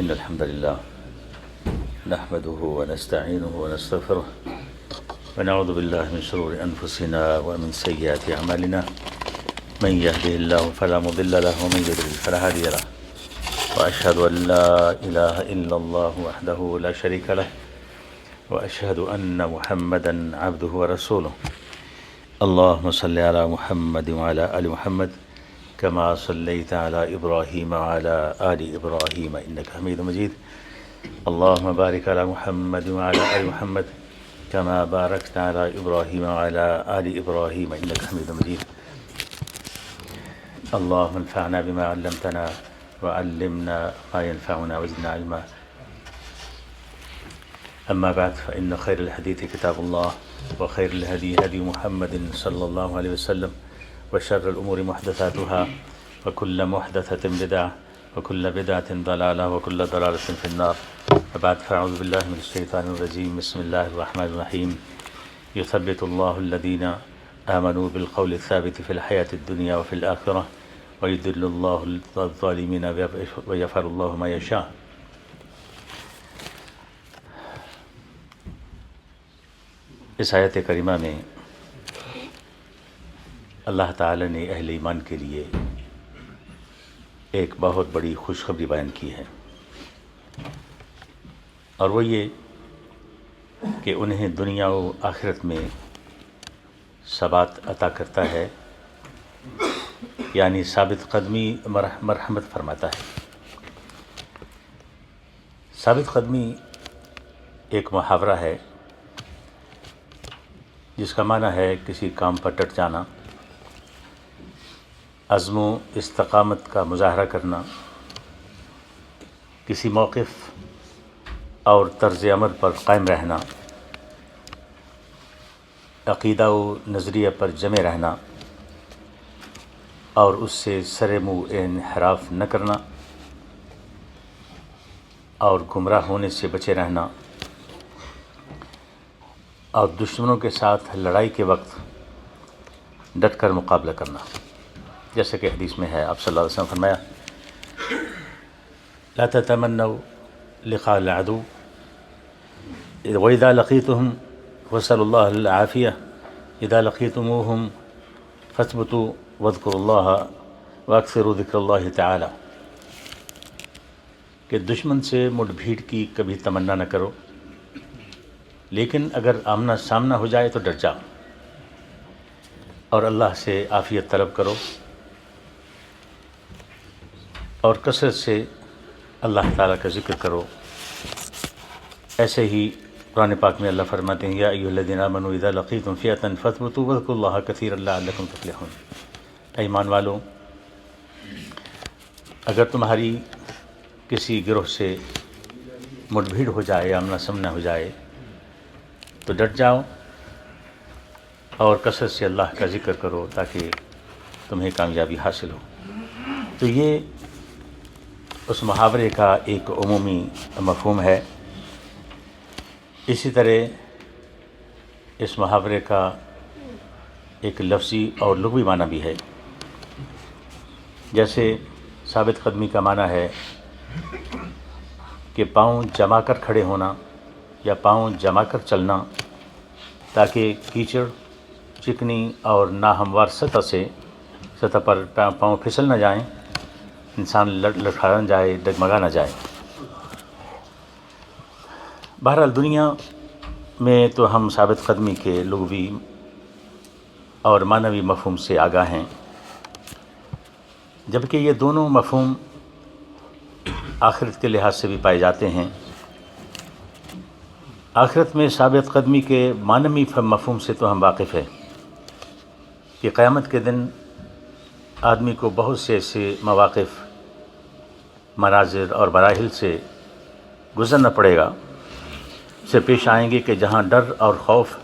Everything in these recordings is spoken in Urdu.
إن الحمد لله نحمده ونستعينه ونستغفره ونعوذ بالله من شرور أنفسنا ومن سيئات أعمالنا من يهده الله فلا مضل له ومن يضلل فلا هادي له وأشهد أن لا إله إلا الله وحده لا شريك له وأشهد أن محمدا عبده ورسوله اللهم صل على محمد وعلى آل محمد كما صليت على إبراهيم وعلى آل إبراهيم إنك حميد مجيد اللهم بارك على محمد وعلى آل محمد كما باركت على إبراهيم وعلى آل إبراهيم إنك حميد مجيد اللهم انفعنا بما علمتنا وعلمنا ما ينفعنا وزدنا علما أما بعد فإن خير الحديث كتاب الله وخير الهدي هدي محمد صلى الله عليه وسلم وشر الأمور محدثاتها وكل محدثة بدعة وكل بدعة ضلالة وكل ضلالة في النار وبعد فأعوذ بالله من الشيطان الرجيم بسم الله الرحمن الرحيم يثبت الله الذين آمنوا بالقول الثابت في الحياة الدنيا وفي الآخرة ويذل الله الظالمين ويفعل الله ما يشاء. اس آیت کریمہ میں اللہ تعالی نے اہل ایمان کے لیے ایک بہت بڑی خوشخبری بیان کی ہے، اور وہ یہ کہ انہیں دنیا و آخرت میں ثبات عطا کرتا ہے، یعنی ثابت قدمی مرحمت فرماتا ہے۔ ثابت قدمی ایک محاورہ ہے جس کا معنی ہے کسی کام پر ڈٹ جانا، عزم و استقامت کا مظاہرہ کرنا، کسی موقف اور طرز عمل پر قائم رہنا، عقیدہ و نظریہ پر جمے رہنا اور اس سے سر منہ انحراف نہ کرنا اور گمراہ ہونے سے بچے رہنا اور دشمنوں کے ساتھ لڑائی کے وقت ڈٹ کر مقابلہ کرنا، جیسے کہ حدیث میں ہے آپ صلی اللہ علیہ وسلم فرمایا لا تتمنوا لقاء العدو وإذا لقيتهم واسألوا الله العافية إذا لقيتموهم فاثبتوا واذكروا الله وأكثروا ذكر الله تعالى، کہ دشمن سے مٹ بھیڑ کی کبھی تمنا نہ کرو، لیکن اگر آمنا سامنا ہو جائے تو ڈر جاؤ اور اللہ سے عافیت طلب کرو اور کثرت سے اللہ تعالیٰ کا ذکر کرو۔ ایسے ہی قرآن پاک میں اللہ فرماتے ہیں یا ایھا الذین آمنوا اذا لقیتم فئۃ فاثبتوا واذکروا اللہ کثیرا لعلکم تفلحون، اے ایمان والو اگر تمہاری کسی گروہ سے مٹ بھیڑ ہو جائے، آمنا سامنا ہو جائے تو ڈٹ جاؤ اور کثرت سے اللہ کا ذکر کرو تاکہ تمہیں کامیابی حاصل ہو۔ تو یہ اس محاورے کا ایک عمومی مفہوم ہے۔ اسی طرح اس محاورے کا ایک لفظی اور لغوی معنی بھی ہے، جیسے ثابت قدمی کا معنی ہے کہ پاؤں جما کر کھڑے ہونا یا پاؤں جما کر چلنا تاکہ کیچڑ، چکنی اور ناہموار سطح پر پاؤں پھسل نہ جائیں، انسان لڑکھڑا نہ جائے، ڈگمگا نہ جائے۔ بہرحال دنیا میں تو ہم ثابت قدمی کے لغوی اور معنوی مفہوم سے آگاہ ہیں، جبکہ یہ دونوں مفہوم آخرت کے لحاظ سے بھی پائے جاتے ہیں۔ آخرت میں ثابت قدمی کے معنوی مفہوم سے تو ہم واقف ہیں کہ قیامت کے دن آدمی کو بہت سے ایسے مواقف، مناظر اور مراحل سے گزرنا پڑے گا، سے پیش آئیں گے کہ جہاں ڈر اور خوف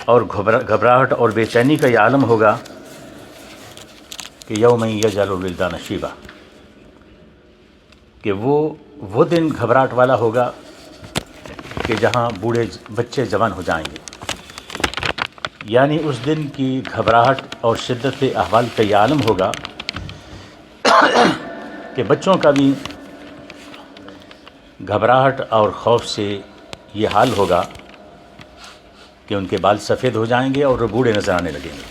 اور گھبراہٹ اور بے چینی کا یہ عالم ہوگا کہ یوم یجعل الولدان شیبا، کہ وہ دن گھبراہٹ والا ہوگا کہ جہاں بوڑھے بچے جوان ہو جائیں گے، یعنی اس دن کی گھبراہٹ اور شدت احوال کا یہ عالم ہوگا کہ بچوں کا بھی گھبراہٹ اور خوف سے یہ حال ہوگا کہ ان کے بال سفید ہو جائیں گے اور وہ بوڑھے نظر آنے لگیں گے۔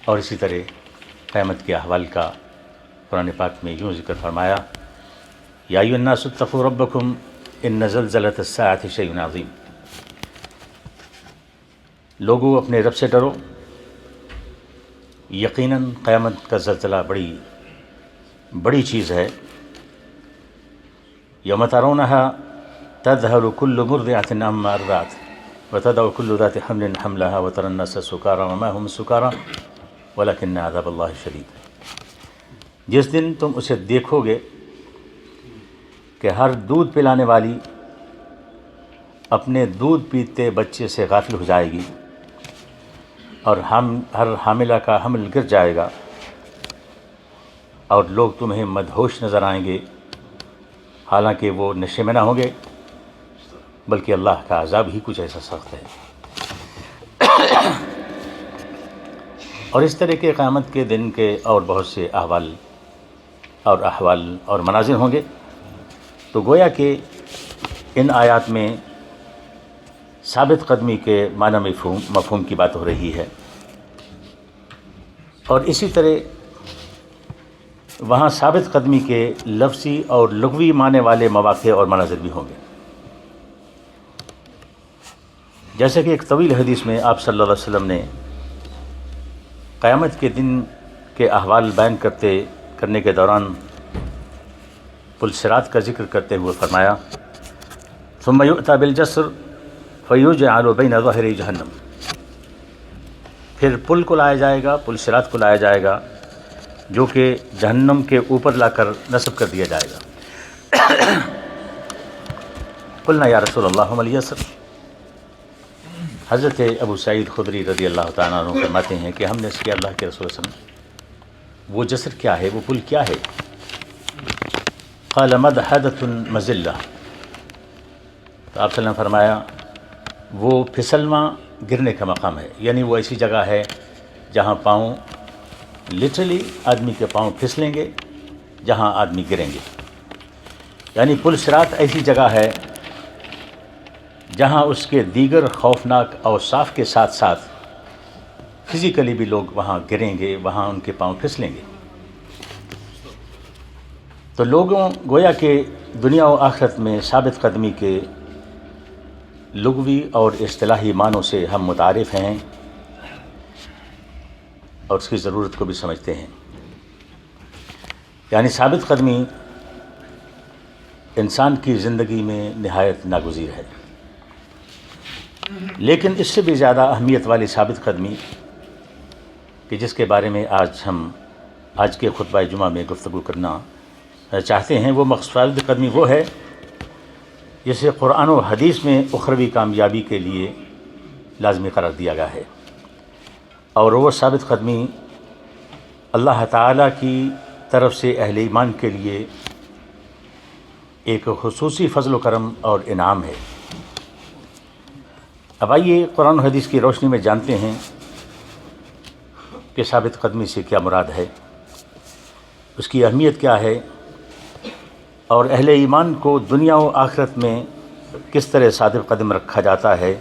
اور اسی طرح قیامت کے احوال کا قرآن پاک میں یوں ذکر فرمایا، یا ایھا الناس اتقوا ربکم ان زلزلۃ الساعۃ شیء عظیم، لوگو اپنے رب سے ڈرو، یقیناً قیامت کا زلزلہ بڑی چیز ہے۔ یوم ترونھا تذہل کل مرضعۃ عما ارضعت وتضع کل ذات حمل حملها وتری الناس سکارى وما هم سکارى ولکن عذاب اللہ شدید۔ جس دن تم اسے دیکھو گے کہ ہر دودھ پلانے والی اپنے دودھ پیتے بچے سے غافل ہو جائے گی اور ہر حاملہ کا حمل گر جائے گا، اور لوگ تمہیں مدہوش نظر آئیں گے حالانکہ وہ نشے میں نہ ہوں گے، بلکہ اللہ کا عذاب ہی کچھ ایسا سخت ہے۔ اور اس طرح کے قیامت کے دن کے اور بہت سے احوال اور مناظر ہوں گے۔ تو گویا کہ ان آیات میں ثابت قدمی کے معنی مفہوم کی بات ہو رہی ہے، اور اسی طرح وہاں ثابت قدمی کے لفظی اور لغوی معنی والے مواقع اور مناظر بھی ہوں گے۔ جیسے کہ ایک طویل حدیث میں آپ صلی اللہ علیہ وسلم نے قیامت کے دن کے احوال بیان کرنے کے دوران پل صراط کا ذکر کرتے ہوئے فرمایا، ثم یؤتی بالجسر فیجعل بین ظہری جہنم، پھر پل کو لایا جائے گا، پل صراط کو لایا جائے گا، جو کہ جہنم کے اوپر لا کر نصب کر دیا جائے گا۔ قلنا یا رسول اللہ وما الجسر، حضرت ابو سعید خدری رضی اللہ تعالیٰ عنہ فرماتے ہیں کہ ہم نے اس کیا اللہ کے رسول صلی اللہ علیہ وسلم، وہ جسر کیا ہے، وہ پل کیا ہے؟ قال مدحدۃ مزلہ، تو آپ صلی اللہ علیہ وسلم نے فرمایا وہ پھسلواں گرنے کا مقام ہے، یعنی وہ ایسی جگہ ہے جہاں پاؤں لٹرلی آدمی کے پاؤں پھسلیں گے، جہاں آدمی گریں گے۔ یعنی پل صراط ایسی جگہ ہے جہاں اس کے دیگر خوفناک اوصاف کے ساتھ ساتھ فزیکلی بھی لوگ وہاں گریں گے، وہاں ان کے پاؤں پھسلیں گے۔ تو لوگوں گویا کہ دنیا و آخرت میں ثابت قدمی کے لغوی اور اصطلاحی معنوں سے ہم متعارف ہیں اور اس کی ضرورت کو بھی سمجھتے ہیں۔ یعنی ثابت قدمی انسان کی زندگی میں نہایت ناگزیر ہے، لیکن اس سے بھی زیادہ اہمیت والی ثابت قدمی کہ جس کے بارے میں آج کے خطبہ جمعہ میں گفتگو کرنا چاہتے ہیں، وہ ثابت قدمی وہ ہے جسے قرآن و حدیث میں اخروی کامیابی کے لیے لازمی قرار دیا گیا ہے، اور وہ ثابت قدمی اللہ تعالیٰ کی طرف سے اہل ایمان کے لیے ایک خصوصی فضل و کرم اور انعام ہے۔ اب آئیے قرآن و حدیث کی روشنی میں جانتے ہیں کہ ثابت قدمی سے کیا مراد ہے، اس کی اہمیت کیا ہے، اور اہل ایمان کو دنیا و آخرت میں کس طرح ثابت قدم رکھا جاتا ہے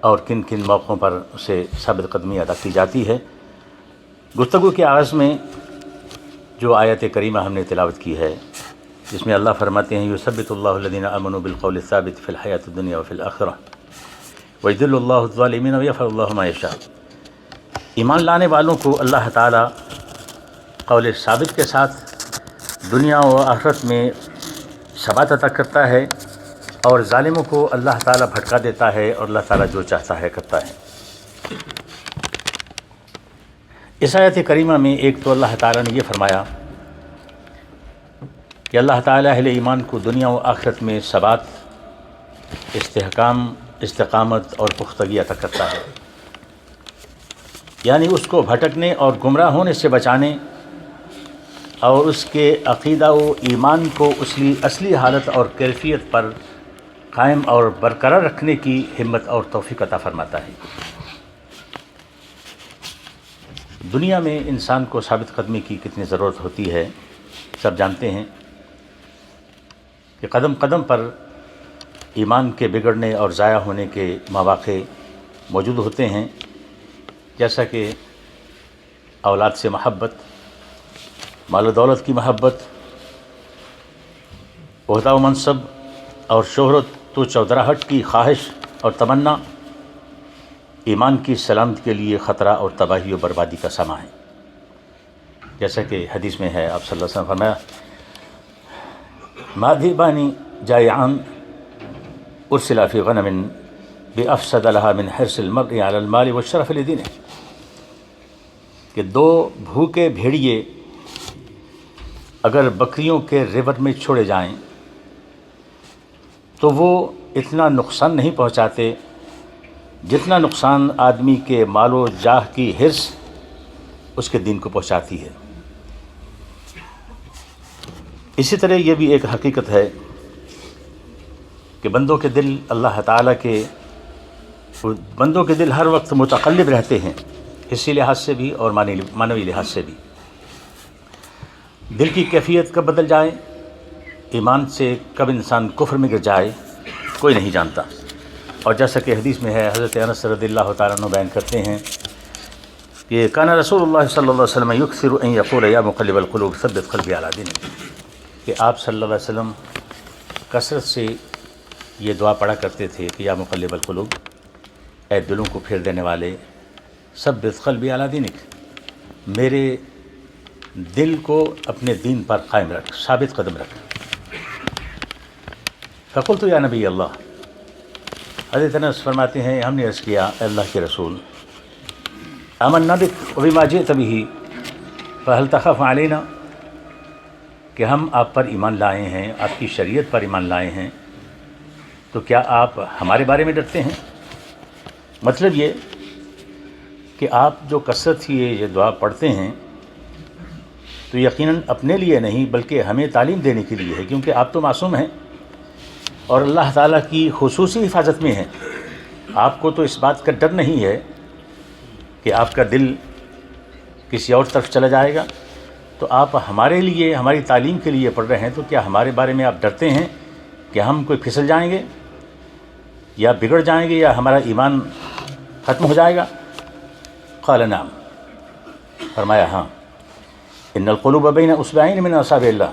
اور کن کن موقعوں پر اسے ثابت قدمی ادا کی جاتی ہے۔ گفتگو کے آغاز میں جو آیت کریمہ ہم نے تلاوت کی ہے، جس میں اللہ فرماتے ہیں یثبت اللہ الذین آمنوا بالقول الثابت فی الحیاۃ الدنیا وفی الآخرہ ویذل اللہ الظالمین ویفعل اللہ ما یشاء، ایمان لانے والوں کو اللہ تعالیٰ قول ثابت کے ساتھ دنیا و آخرت میں ثبات عطا کرتا ہے، اور ظالموں کو اللہ تعالیٰ بھٹکا دیتا ہے، اور اللہ تعالیٰ جو چاہتا ہے کرتا ہے۔ اس آیت کریمہ میں ایک تو اللہ تعالیٰ نے یہ فرمایا کہ اللہ تعالیٰ اہل ایمان کو دنیا و آخرت میں ثبات، استحکام، استقامت اور پختگی عطا کرتا ہے، یعنی اس کو بھٹکنے اور گمراہ ہونے سے بچانے اور اس کے عقیدہ و ایمان کو اصلی حالت اور کیفیت پر قائم اور برقرار رکھنے کی ہمت اور توفیق عطا فرماتا ہے۔ دنیا میں انسان کو ثابت قدمی کی کتنی ضرورت ہوتی ہے سب جانتے ہیں۔ کہ قدم قدم پر ایمان کے بگڑنے اور ضائع ہونے کے مواقع موجود ہوتے ہیں، جیسا کہ اولاد سے محبت، مال و دولت کی محبت، عہدہ و منصب اور شہرت و چودراہٹ کی خواہش اور تمنا ایمان کی سلامتی کے لیے خطرہ اور تباہی و بربادی کا سامان ہے۔ جیسا کہ حدیث میں ہے، آپ صلی اللہ علیہ وسلم فرمایا ما ذئبان جائعان ارسلا فی غنم بافسد لها من حرص المرء علی المال والشرف لدینہ، کہ دو بھوکے بھیڑیے اگر بکریوں کے ریوڑ میں چھوڑے جائیں تو وہ اتنا نقصان نہیں پہنچاتے جتنا نقصان آدمی کے مال و جاہ کی حرص اس کے دین کو پہنچاتی ہے۔ اسی طرح یہ بھی ایک حقیقت ہے کہ بندوں کے دل اللہ تعالیٰ کے بندوں کے دل ہر وقت متقلب رہتے ہیں، حصی لحاظ سے بھی اور معنوی لحاظ سے بھی۔ دل کی کیفیت کب بدل جائے، ایمان سے کب انسان کفر میں گر جائے، کوئی نہیں جانتا۔ اور جیسا کہ حدیث میں ہے، حضرت انس رضی اللہ تعالیٰ عنہ بیان کرتے ہیں کہ کان رسول اللہ صلی اللہ علیہ وسلم یکثر ان یقول یا مقلب القلوب ثبت قلبی علی دینک، کہ آپ صلی اللہ علیہ وسلم کثرت سے یہ دعا پڑھا کرتے تھے کہ یا مقلب القلوب، اے دلوں کو پھیر دینے والے، ثبت قلبی علی دینک، میرے دل کو اپنے دین پر قائم رکھ، ثابت قدم رکھ۔ فقلت یا نبی اللہ، حضرت انس فرماتے ہیں ہم نے عرض کیا اے اللہ کے رسول، آمنا بک وبما جئت بہ فہل تخاف علینا، کہ ہم آپ پر ایمان لائے ہیں، آپ کی شریعت پر ایمان لائے ہیں، تو کیا آپ ہمارے بارے میں ڈرتے ہیں؟ مطلب یہ کہ آپ جو کثرت سے یہ دعا پڑھتے ہیں تو یقیناً اپنے لیے نہیں بلکہ ہمیں تعلیم دینے کے لیے ہے، کیونکہ آپ تو معصوم ہیں اور اللہ تعالیٰ کی خصوصی حفاظت میں ہیں۔ آپ کو تو اس بات کا ڈر نہیں ہے کہ آپ کا دل کسی اور طرف چلا جائے گا، تو آپ ہمارے لیے، ہماری تعلیم کے لیے پڑھ رہے ہیں، تو کیا ہمارے بارے میں آپ ڈرتے ہیں کہ ہم کوئی پھسل جائیں گے یا بگڑ جائیں گے یا ہمارا ایمان ختم ہو جائے گا؟ قال نعم، فرمایا ہاں، ان القلوب بین اصبعین من اصابع اللہ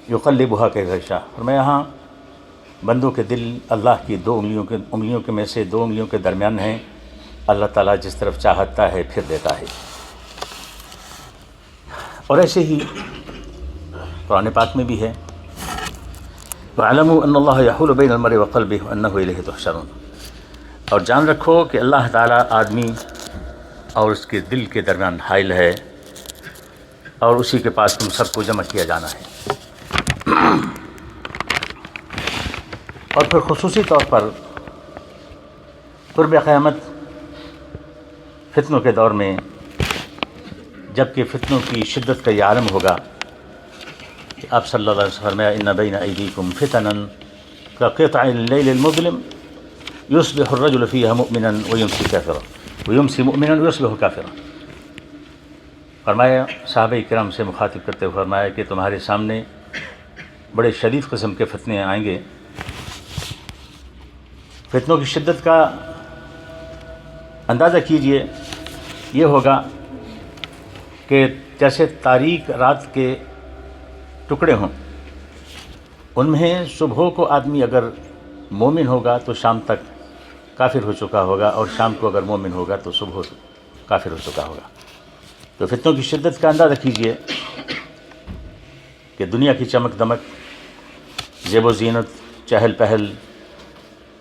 یقلبها کیف یشاء، فرمایا ہاں، بندوں کے دل اللہ کی دو انگلیوں کے میں سے دو انگلیوں کے درمیان ہیں، اللہ تعالیٰ جس طرف چاہتا ہے پھر دیتا ہے۔ اور ایسے ہی قرآن پاک میں بھی ہے وَاعْلَمُوا أَنَّ اللَّهَ يَحُولُ بَيْنَ الْمَرْءِ وَقَلْبِهِ وَأَنَّهُ إِلَيْهِ تُحْشَرُونَ، اور جان رکھو کہ اللہ تعالیٰ آدمی اور اس کے دل کے درمیان حائل ہے اور اسی کے پاس تم سب کو جمع کیا جانا ہے۔ اور پھر خصوصی طور پر قرب قیامت، فتنوں کے دور میں، جب کہ فتنوں کی شدت کا یہ عالم ہوگا، کہ آپ صلی اللہ علیہ وسلم فرمایا ان بین ایدیکم فتنا کقطع اللیل المظلم یصبح الرجل فیہا مؤمنا ویمسی کافرا ویمسی مؤمنا ویصبح کافرا، فرمایا صحابہ کرام سے مخاطب کرتے ہوئے فرمایا کہ تمہارے سامنے بڑے شدید قسم کے فتنے آئیں گے۔ فتنوں کی شدت کا اندازہ کیجئے، یہ ہوگا کہ جیسے تاریک رات کے ٹکڑے ہوں، ان میں صبح کو آدمی اگر مومن ہوگا تو شام تک کافر ہو چکا ہوگا، اور شام کو اگر مومن ہوگا تو صبح کافر ہو چکا ہوگا۔ تو فتنوں کی شدت کا اندازہ کیجئے کہ دنیا کی چمک دمک، زیب و زینت، چہل پہل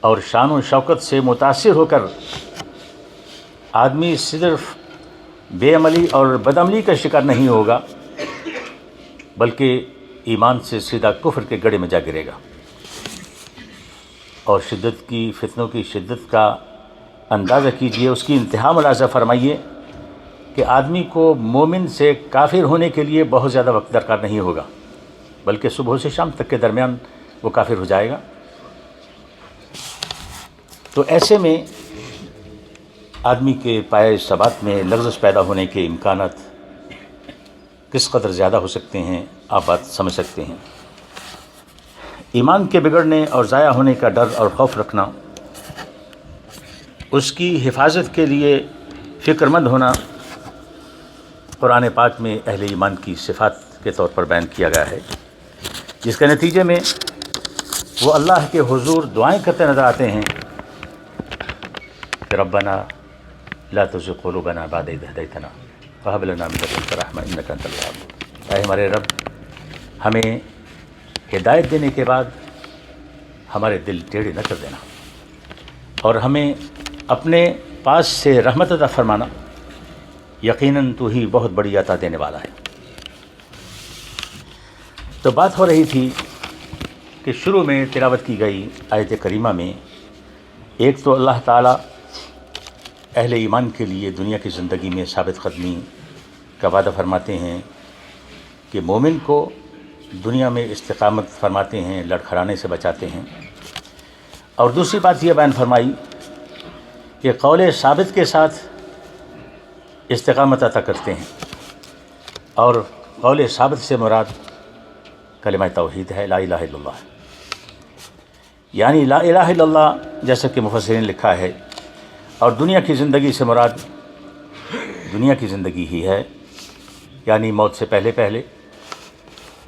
اور شان و شوکت سے متاثر ہو کر آدمی صرف بے عملی اور بدعملی کا شکار نہیں ہوگا بلکہ ایمان سے سیدھا کفر کے گڑھے میں جا گرے گا۔ اور فتنوں کی شدت کا اندازہ کیجئے، اس کی انتہا ملاحظہ فرمائیے کہ آدمی کو مومن سے کافر ہونے کے لیے بہت زیادہ وقت درکار نہیں ہوگا، بلکہ صبح سے شام تک کے درمیان وہ کافر ہو جائے گا۔ تو ایسے میں آدمی کے پائے ثبات میں لغزش پیدا ہونے کے امکانات کس قدر زیادہ ہو سکتے ہیں، آپ بات سمجھ سکتے ہیں۔ ایمان کے بگڑنے اور ضائع ہونے کا ڈر اور خوف رکھنا، اس کی حفاظت کے لیے فکر مند ہونا قرآن پاک میں اہل ایمان کی صفات کے طور پر بیان کیا گیا ہے، جس کے نتیجے میں وہ اللہ کے حضور دعائیں کرتے نظر آتے ہیں کہ ربنا لا تزغ قلوبنا بعد إذ هديتنا وهب لنا من لدنك رحمة إنك أنت الوهاب۔ اے ہمارے رب، ہمیں ہدایت دینے کے بعد ہمارے دل ٹیڑھے نہ کر دینا، اور ہمیں اپنے پاس سے رحمت عطا فرمانا، یقیناً تو ہی بہت بڑی عطا دینے والا ہے۔ تو بات ہو رہی تھی کہ شروع میں تلاوت کی گئی آیت کریمہ میں ایک تو اللہ تعالیٰ اہل ایمان کے لیے دنیا کی زندگی میں ثابت قدمی کا وعدہ فرماتے ہیں کہ مومن کو دنیا میں استقامت فرماتے ہیں، لڑکھڑانے سے بچاتے ہیں، اور دوسری بات یہ بیان فرمائی کہ قول ثابت کے ساتھ استقامت عطا کرتے ہیں، اور قول ثابت سے مراد کلمہ توحید ہے، لا الہ الا اللہ، یعنی لا الہ الا اللہ جیسا کہ مفسرین نے لکھا ہے، اور دنیا کی زندگی سے مراد دنیا کی زندگی ہی ہے، یعنی موت سے پہلے پہلے،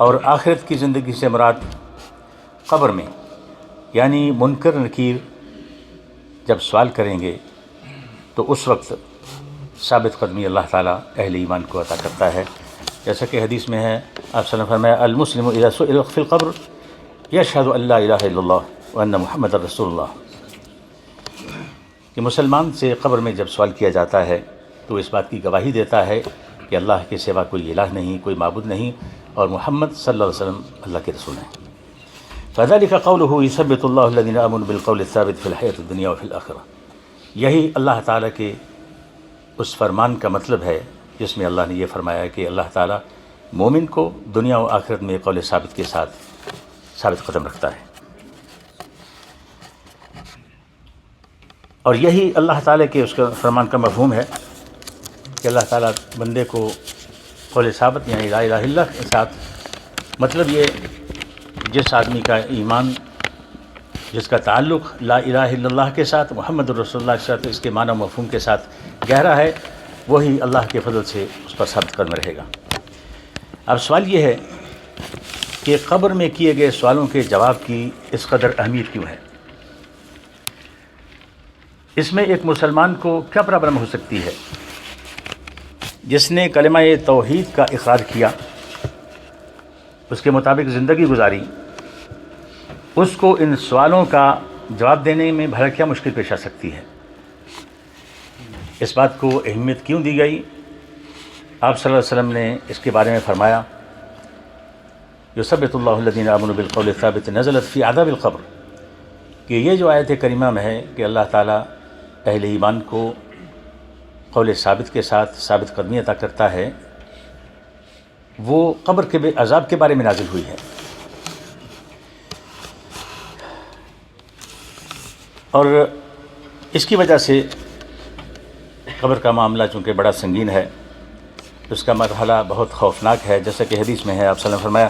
اور آخرت کی زندگی سے مراد قبر میں، یعنی منکر نکیر جب سوال کریں گے تو اس وقت ثابت قدمی اللہ تعالیٰ اہل ایمان کو عطا کرتا ہے، جیسا کہ حدیث میں ہے، آپ صلی اللہ علیہ وسلم نے فرمایا المسلم اذا سئل فی القبر یشہد ان لا الہ الا اللہ وان محمد رسول اللہ، کہ مسلمان سے قبر میں جب سوال کیا جاتا ہے تو اس بات کی گواہی دیتا ہے کہ اللہ کے سوا کوئی الہ نہیں، کوئی معبود نہیں، اور محمد صلی اللہ علیہ وسلم اللہ کے رسول ہیں۔ فذلك قوله يثبت الله الذين آمنوا بالقول الثابت في الحياة الدنيا وفي الآخرة، یہی اللہ تعالیٰ کے اس فرمان کا مطلب ہے جس میں اللہ نے یہ فرمایا کہ اللہ تعالیٰ مومن کو دنیا و آخرت میں قول ثابت کے ساتھ ثابت قدم رکھتا ہے، اور یہی اللہ تعالیٰ کے اس کا فرمان کا مفہوم ہے کہ اللہ تعالیٰ بندے کو قول ثابت یعنی لا الہ الا اللہ کے ساتھ، مطلب یہ جس آدمی کا ایمان، جس کا تعلق لا الہ الا اللہ کے ساتھ، محمد رسول اللہ کے ساتھ، اس کے معنی و مفہوم کے ساتھ گہرا ہے، وہی اللہ کے فضل سے اس پر ثابت قدم رہے گا۔ اب سوال یہ ہے کہ قبر میں کیے گئے سوالوں کے جواب کی اس قدر اہمیت کیوں ہے؟ اس میں ایک مسلمان کو کیا پرابلم ہو سکتی ہے جس نے کلمہ توحید کا اقرار کیا، اس کے مطابق زندگی گزاری، اس کو ان سوالوں کا جواب دینے میں بھلا کیا مشکل پیش آ سکتی ہے؟ اس بات کو اہمیت کیوں دی گئی؟ آپ صلی اللہ علیہ وسلم نے اس کے بارے میں فرمایا یثبت اللہ الذین آمنوا بالقول الثابت نزلت فی عذاب القبر، کہ یہ جو آیت کریمہ میں ہے کہ اللہ تعالیٰ اہل ایمان کو قول ثابت کے ساتھ ثابت قدمی عطا کرتا ہے، وہ قبر کے عذاب کے بارے میں نازل ہوئی ہے، اور اس کی وجہ سے قبر کا معاملہ چونکہ بڑا سنگین ہے، اس کا مرحلہ بہت خوفناک ہے، جیسا کہ حدیث میں ہے، آپ صلی اللہ علیہ وسلم نے فرمایا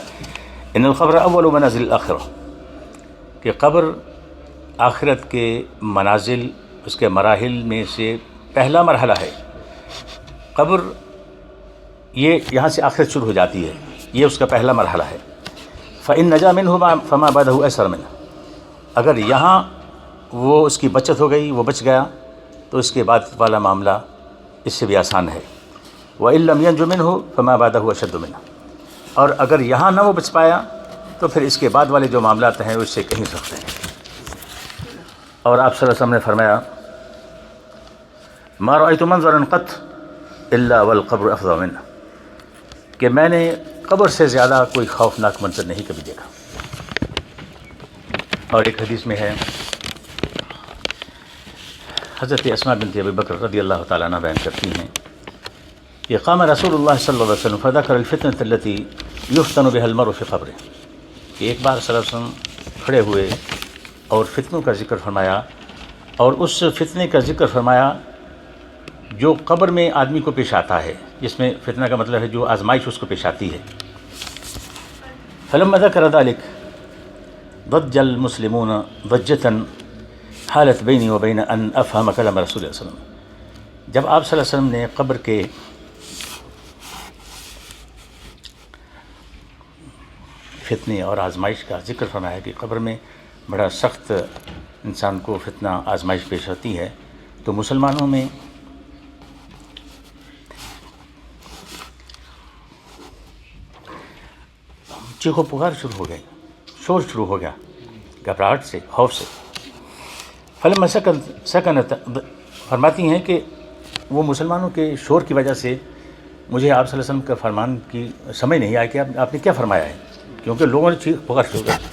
ان القبر اول منازل الاخرہ، کہ قبر آخرت کے منازل، اس کے مراحل میں سے پہلا مرحلہ ہے۔ قبر یہ یہاں سے آخرت شروع ہو جاتی ہے، یہ اس کا پہلا مرحلہ ہے۔ فإن نجا منہ فما بعدہ ایسر منہ، اگر یہاں وہ اس کی بچت ہو گئی، وہ بچ گیا، تو اس کے بعد والا معاملہ اس سے بھی آسان ہے۔ وإن لم ينج منہ فما بعدہ اشد منہ، اور اگر یہاں نہ وہ بچ پایا تو پھر اس کے بعد والے جو معاملات ہیں اس سے کہیں سخت ہیں۔ اور آپ صلی اللہ علیہ وسلم نے فرمایا ما رأيت منظرا قط الا والقبر افظع منه، کہ میں نے قبر سے زیادہ کوئی خوفناک منظر نہیں کبھی دیکھا۔ اور ایک حدیث میں ہے، حضرت اسماء بنت ابی بکر رضی اللہ تعالیٰ عنہ بیان کرتی ہیں کہ قام رسول اللہ صلی اللہ علیہ وسلم فذكر الفتنة التي يفتن بها المرء في قبره، کہ ایک بار صلی اللہ علیہ وسلم کھڑے ہوئے اور فتنوں کا ذکر فرمایا، اور اس فتنے کا ذکر فرمایا جو قبر میں آدمی کو پیش آتا ہے، جس میں فتنہ کا مطلب ہے جو آزمائش اس کو پیش آتی ہے۔ فلما ذکر ذلك، ضج المسلمون ضجة حالت بینی و بین ان افہم کلام رسول اللہ صلی اللہ علیہ وسلم. جب آپ صلی اللہ علیہ وسلم نے قبر کے فتنے اور آزمائش کا ذکر فرمایا کہ قبر میں بڑا سخت انسان کو فتنہ آزمائش پیش آتی ہے، تو مسلمانوں میں چیخو پکار شروع ہو گئی، شور شروع ہو گیا گھبراہٹ سے، خوف سے. فلما سکنت فرماتی ہیں کہ وہ مسلمانوں کے شور کی وجہ سے مجھے آپ صلی اللہ علیہ وسلم کا فرمان کی سمجھ نہیں آیا کہ آپ نے کیا فرمایا ہے، کیونکہ لوگوں نے چیخ پکار شروع کر دی.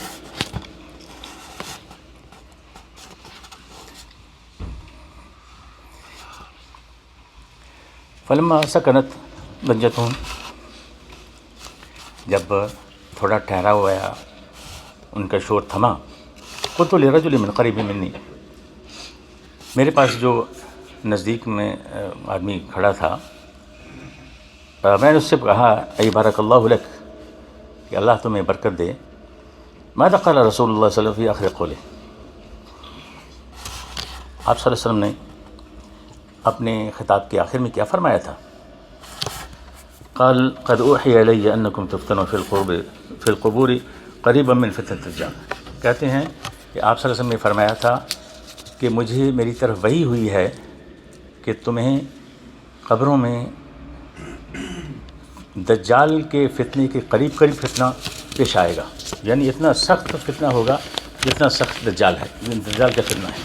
فلما سکنت ضجتهم، جب تھوڑا ٹھہرا ہوا ان کا شور تھما، قلت لرجل من قریب منی، میرے پاس جو نزدیک میں آدمی کھڑا تھا، میں نے اس سے کہا ای بارک اللہ لک، کہ اللہ تمہیں برکت دے. ماذا قال رسول اللہ صلی اللہ علیہ وسلم فی آخر قولہ، آپ صلی اللہ علیہ وسلم نے اپنے خطاب کے آخر میں کیا فرمایا تھا؟ قال قد اوحی الی انکم تفتنون فی القبور قریبا من فتنة الدجال. کہتے ہیں کہ آپ صلی اللہ علیہ وسلم نے فرمایا تھا کہ مجھے میری طرف وحی ہوئی ہے کہ تمہیں قبروں میں دجال کے فتنے کے قریب قریب فتنہ پیش آئے گا، یعنی اتنا سخت فتنہ ہوگا جتنا سخت دجال ہے، دجال کا فتنہ ہے.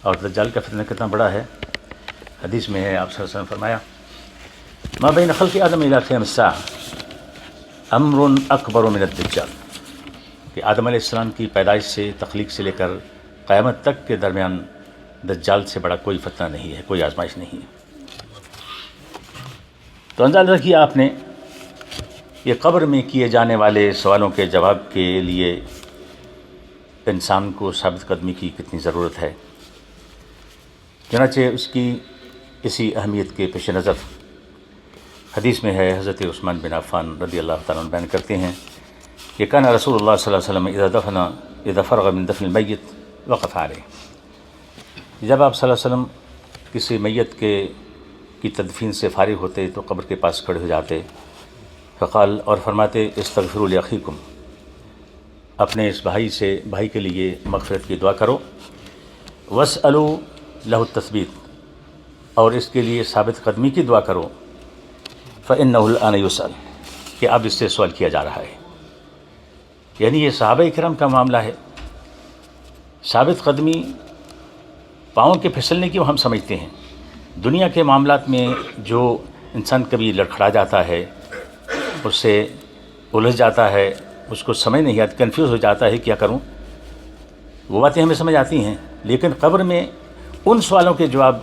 اور دجال کا فتنہ کتنا بڑا ہے، حدیث میں ہے، آپ صلی اللہ علیہ وسلم فرمایا ما بین خلق آدم الی قیام الساعہ امر اکبر من الدجال، کہ آدم علیہ السلام کی پیدائش سے، تخلیق سے لے کر قیامت تک کے درمیان دجال سے بڑا کوئی فتنہ نہیں ہے، کوئی آزمائش نہیں ہے. تو اندازہ رکھیے آپ نے یہ قبر میں کیے جانے والے سوالوں کے جواب کے لیے انسان کو ثابت قدمی کی کتنی ضرورت ہے. چنانچہ اس کی اسی اہمیت کے پیش نظر حدیث میں ہے، حضرت عثمان بن عفان رضی اللہ تعالیٰ عنہ بیان کرتے ہیں کہ کان رسول اللہ صلی اللہ علیہ وسلم اذا فرغ من دفن المیت وقف علیہ، جب آپ صلی اللہ علیہ وسلم کسی میت کی تدفین سے فارغ ہوتے تو قبر کے پاس کھڑے ہو جاتے، فقال، اور فرماتے استغفروا لاخیکم، اپنے اس بھائی کے لیے مغفرت کی دعا کرو، واسألوا لہ التثبیت، اور اس کے لیے ثابت قدمی کی دعا کرو، فإنہ الآن یسأل، کہ اب اس سے سوال کیا جا رہا ہے. یعنی یہ صحابہ کرام کا معاملہ ہے. ثابت قدمی پاؤں کے پھسلنے کی وہ ہم سمجھتے ہیں، دنیا کے معاملات میں جو انسان کبھی لڑکھڑا جاتا ہے، اس سے الجھ جاتا ہے، اس کو سمجھ نہیں آتی، کنفیوز ہو جاتا ہے کیا کروں، وہ باتیں ہمیں سمجھ آتی ہیں. لیکن قبر میں ان سوالوں کے جواب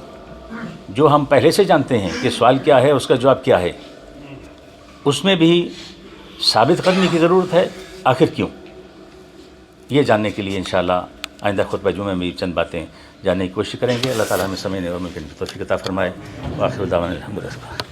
جو ہم پہلے سے جانتے ہیں کہ سوال کیا ہے، اس کا جواب کیا ہے، اس میں بھی ثابت قدمی کی ضرورت ہے. آخر کیوں؟ یہ جاننے کے لیے انشاءاللہ آئندہ خطبہ جمعہ میں چند باتیں جاننے کی کوشش کریں گے. اللہ تعالیٰ ہمیں سمجھنے اور ممکن توفیق عطا فرمائے. وآخر دعوانا الحمدللہ.